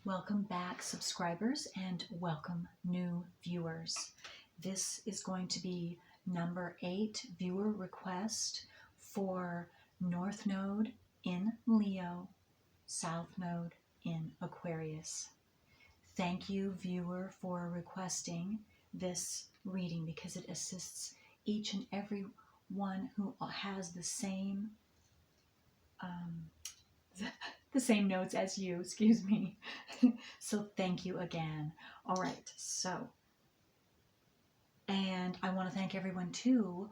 Welcome back, subscribers, and welcome new viewers. This is going to be number 8 viewer request for North Node in Leo, South Node in Aquarius. Thank you, viewer, for requesting this reading because it assists each and every one who has the same the same notes as you, excuse me. So thank you again. All right, and I want to thank everyone too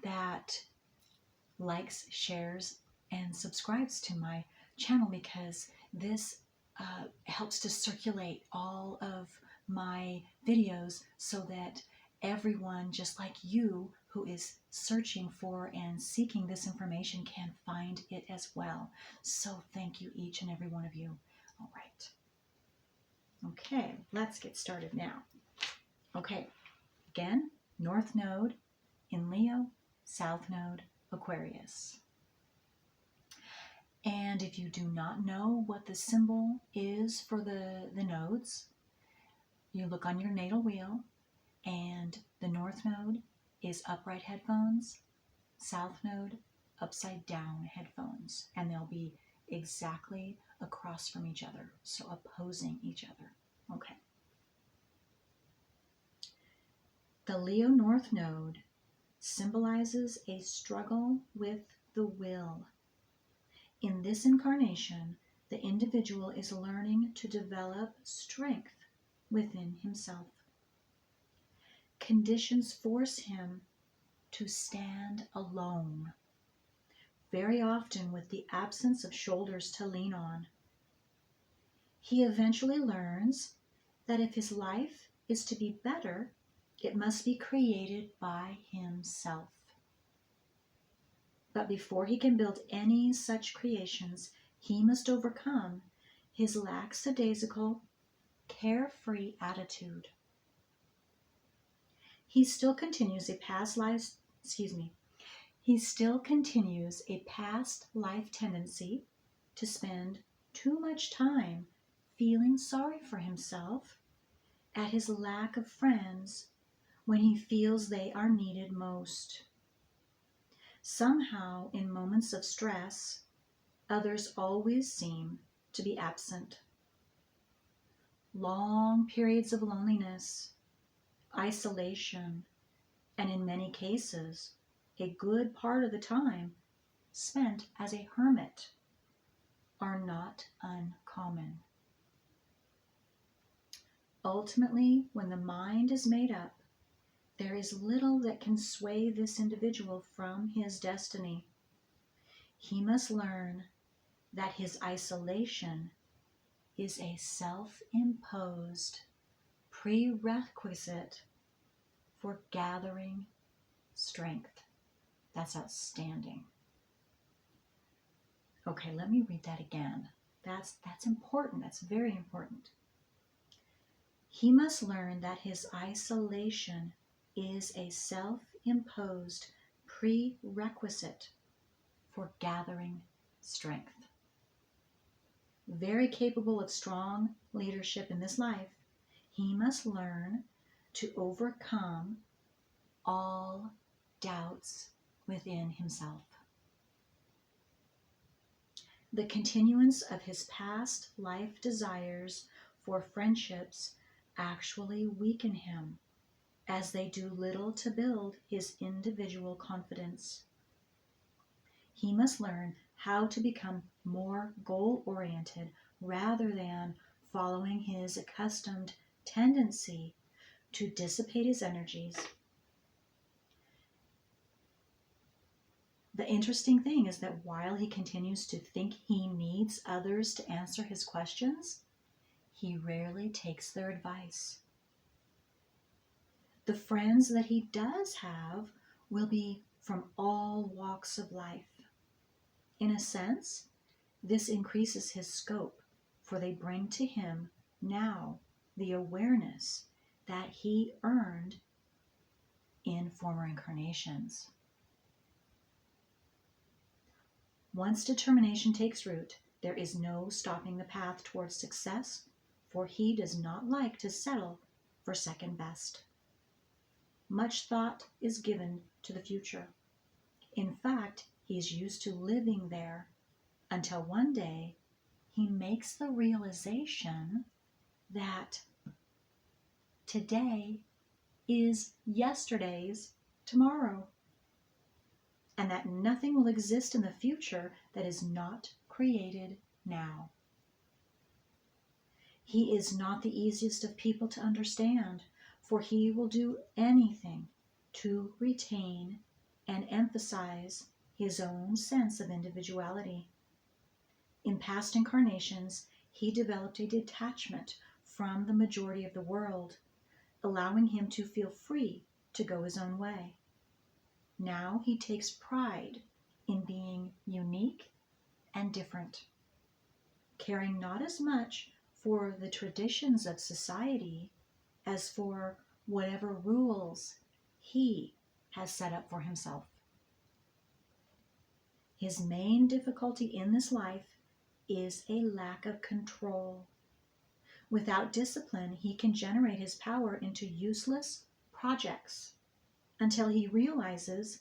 that likes, shares, and subscribes to my channel, because this helps to circulate all of my videos so that everyone just like you who is searching for and seeking this information can find it as well. So thank you, each and every one of you. All right. Okay, let's get started now. Okay, again, North Node in Leo, South Node, Aquarius. And if you do not know what the symbol is for the nodes, you look on your natal wheel, and the North Node is upright headphones, South Node upside down headphones, and they'll be exactly across from each other, so opposing each other. Okay. The Leo North Node symbolizes a struggle with the will. In this incarnation, the individual is learning to develop strength within himself. Conditions force him to stand alone, very often with the absence of shoulders to lean on. He eventually learns that if his life is to be better, it must be created by himself. But before he can build any such creations, he must overcome his lackadaisical, carefree attitude. He still continues a past life tendency to spend too much time feeling sorry for himself at his lack of friends when he feels they are needed most. Somehow, in moments of stress, others always seem to be absent. Long periods of loneliness, isolation, and in many cases, a good part of the time spent as a hermit are not uncommon. Ultimately, when the mind is made up, there is little that can sway this individual from his destiny. He must learn that his isolation is a self-imposed prerequisite for gathering strength. That's outstanding. Okay, let me read that again. That's important. That's very important. He must learn that his isolation is a self-imposed prerequisite for gathering strength. Very capable of strong leadership in this life, he must learn to overcome all doubts within himself. The continuance of his past life desires for friendships actually weaken him, as they do little to build his individual confidence. He must learn how to become more goal-oriented rather than following his accustomed tendency to dissipate his energies. The interesting thing is that while he continues to think he needs others to answer his questions, he rarely takes their advice. The friends that he does have will be from all walks of life. In a sense, this increases his scope, for they bring to him now the awareness that he earned in former incarnations. Once determination takes root, There is no stopping the path towards success, for he does not like to settle for second best. Much thought is given to the future. In fact, he is used to living there until one day he makes the realization that today is yesterday's tomorrow, and that nothing will exist in the future that is not created now. He is not the easiest of people to understand, for he will do anything to retain and emphasize his own sense of individuality. In past incarnations, he developed a detachment from the majority of the world, allowing him to feel free to go his own way. Now he takes pride in being unique and different, caring not as much for the traditions of society as for whatever rules he has set up for himself. His main difficulty in this life is a lack of control. Without discipline, he can generate his power into useless projects until he realizes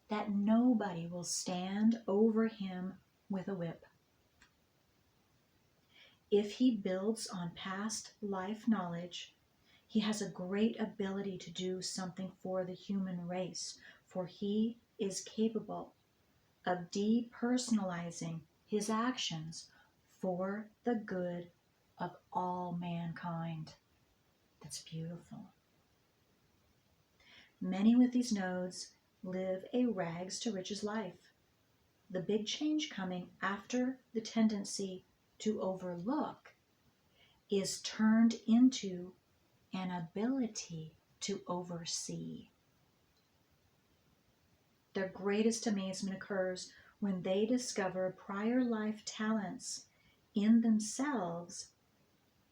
that nobody will stand over him with a whip. If he builds on past life knowledge, he has a great ability to do something for the human race, for he is capable of depersonalizing his actions for the good of all mankind. That's beautiful. Many with these nodes live a rags to riches life. The big change coming after the tendency to overlook is turned into an ability to oversee. Their greatest amazement occurs when they discover prior life talents in themselves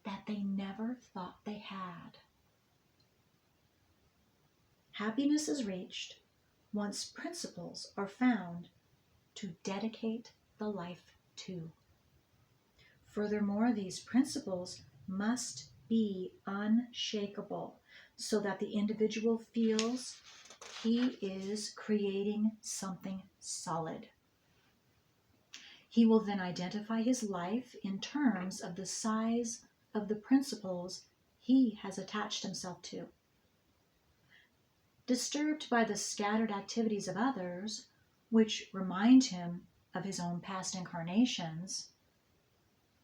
that they never thought they had. Happiness is reached once principles are found to dedicate the life to. Furthermore, these principles must be unshakable so that the individual feels he is creating something solid. He will then identify his life in terms of the size of the principles he has attached himself to. Disturbed by the scattered activities of others, which remind him of his own past incarnations,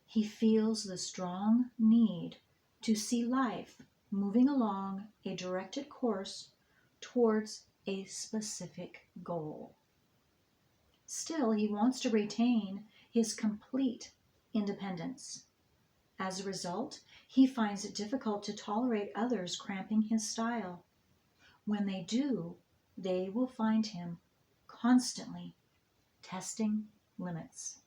he feels the strong need to see life moving along a directed course towards a specific goal. Still, he wants to retain his complete independence. As a result, he finds it difficult to tolerate others cramping his style. When they do, they will find him constantly testing limits.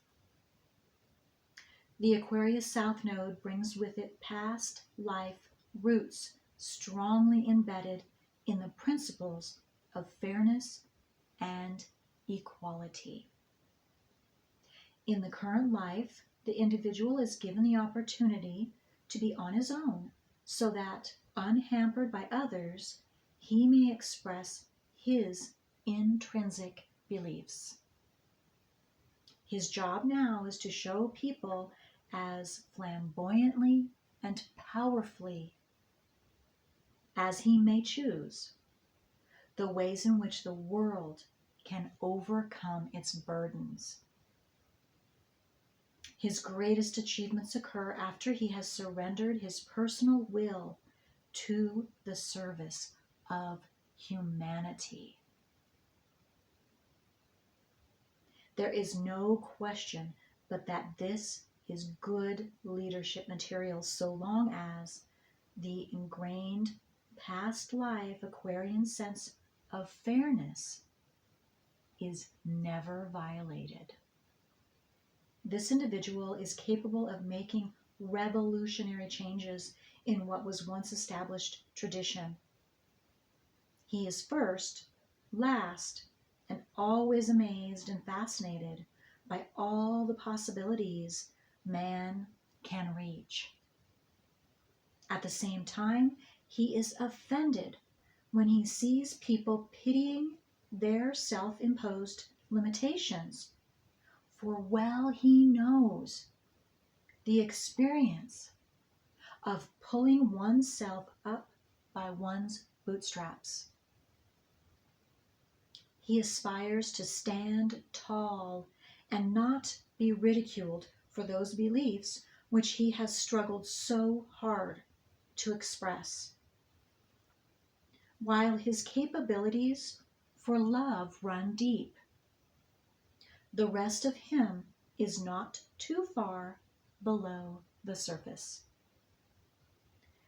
The Aquarius South Node brings with it past life roots strongly embedded in the principles of fairness and equality. In the current life, the individual is given the opportunity to be on his own so that, unhampered by others, he may express his intrinsic beliefs. His job now is to show people as flamboyantly and powerfully as he may choose the ways in which the world can overcome its burdens. His greatest achievements occur after he has surrendered his personal will to the service of humanity. There is no question but that this is good leadership material so long as the ingrained past life Aquarian sense of fairness is never violated. This individual is capable of making revolutionary changes in what was once established tradition. He is first, last, and always amazed and fascinated by all the possibilities man can reach. At the same time, he is offended when he sees people pitying their self-imposed limitations, for well he knows the experience of pulling oneself up by one's bootstraps. He aspires to stand tall and not be ridiculed for those beliefs which he has struggled so hard to express. While his capabilities for love run deep, the rest of him is not too far below the surface.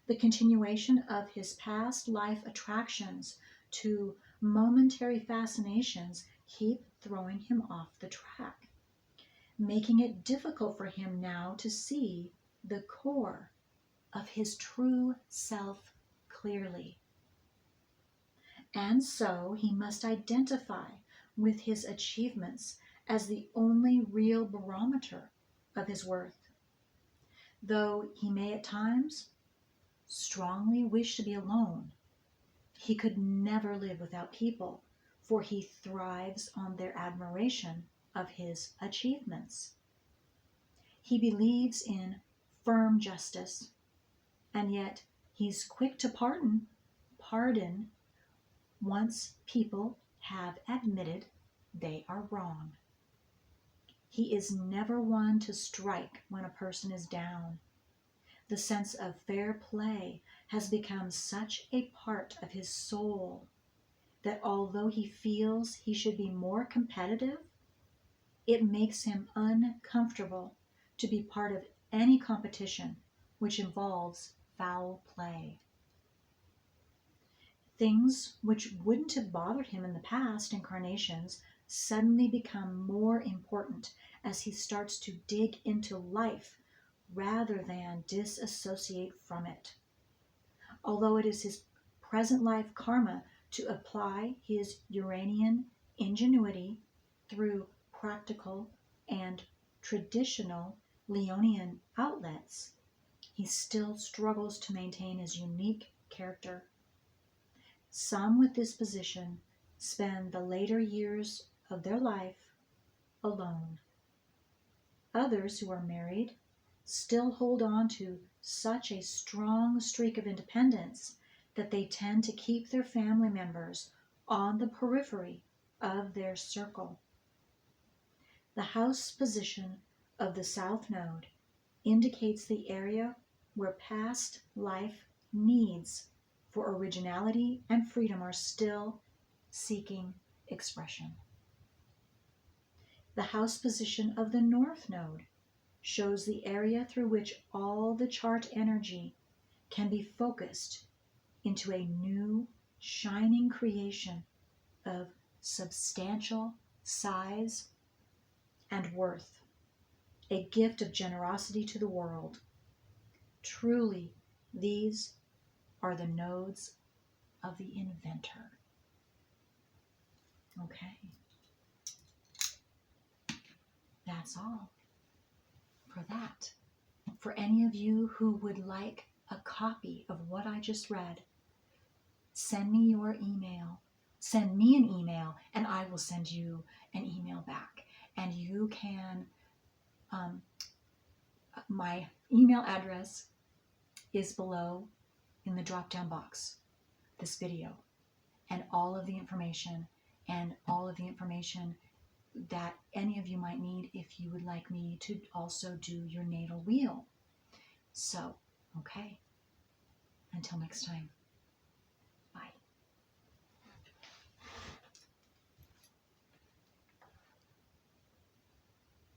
The continuation of his past life attractions to momentary fascinations keep throwing him off the track, making it difficult for him now to see the core of his true self clearly. And so he must identify with his achievements as the only real barometer of his worth. Though he may at times strongly wish to be alone, he could never live without people, for he thrives on their admiration of his achievements. He believes in firm justice, and yet he's quick to pardon once people have admitted they are wrong. He is never one to strike when a person is down. The sense of fair play has become such a part of his soul that although he feels he should be more competitive, it makes him uncomfortable to be part of any competition which involves foul play. Things which wouldn't have bothered him in the past incarnations suddenly become more important as he starts to dig into life rather than disassociate from it. Although it is his present life karma to apply his Uranian ingenuity through practical and traditional Leonian outlets, he still struggles to maintain his unique character. Some with this position spend the later years of their life alone. Others who are married still hold on to such a strong streak of independence that they tend to keep their family members on the periphery of their circle. The house position of the South Node indicates the area where past life needs for originality and freedom are still seeking expression. The house position of the North Node shows the area through which all the chart energy can be focused into a new, shining creation of substantial size and worth, a gift of generosity to the world. Truly, these are the nodes of the inventor. Okay. That's all for that. For any of you who would like a copy of what I just read, send me your email. Send me an email and I will send you an email back. And you can, my email address is below in the drop-down box, this video, and all of the information that any of you might need if you would like me to also do your natal wheel. So, okay, until next time.